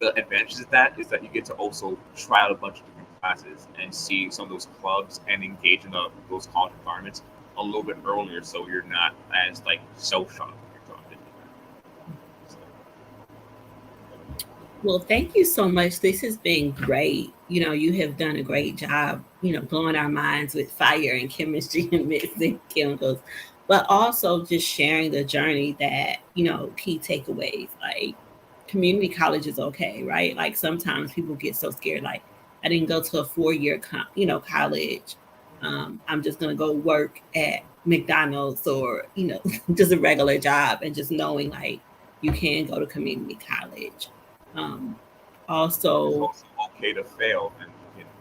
the advantages of that is that you get to also try out a bunch of different classes and see some of those clubs and engage in those college environments a little bit earlier, so you're not as like so shocked when you're talking to that. Well, thank you so much. This has been great. You have done a great job, blowing our minds with fire and chemistry and mixing chemicals, but also just sharing the journey that, key takeaways. Like, community college is okay, right? Like, sometimes people get so scared, like, I didn't go to a 4-year, college. I'm just going to go work at McDonald's or, just a regular job, and just knowing like you can go to community college. Um, It's Also, also okay to fail, and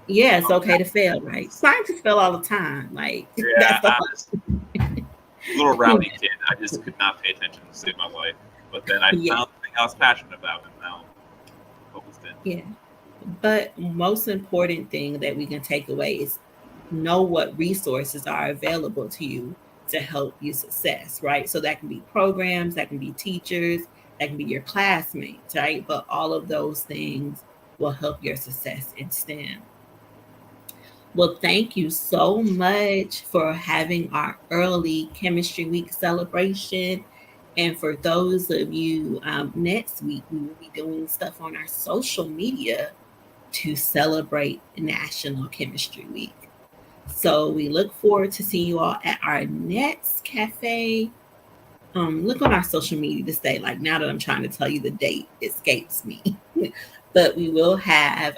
yeah, it's okay to fail, right? Scientists fail all the time. Like, yeah, that's the I was a little rowdy kid. I just could not pay attention to save my life. But then I yeah, found the thing I was passionate about, and now I'm focused in. yeah. But most important thing that we can take away is know what resources are available to you to help you success, right? So that can be programs, that can be teachers, that can be your classmates, right? But all of those things will help your success in STEM. Well, thank you so much for having our early Chemistry Week celebration. And for those of you, next week, we will be doing stuff on our social media to celebrate National Chemistry Week. So we look forward to seeing you all at our next cafe. Look on our social media to say, like, now that I'm trying to tell you the date escapes me. But we will have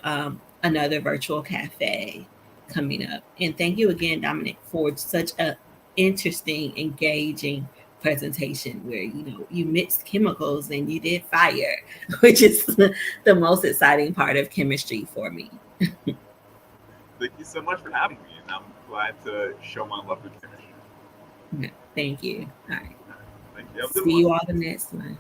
another virtual cafe coming up. And thank you again, Dominic, for such a interesting, engaging presentation where you mixed chemicals and you did fire, which is the most exciting part of chemistry for me. Thank you so much for having me, and I'm glad to show my love for chemistry. Thank you. All right. Thank you. Have a good See one. you all the next one.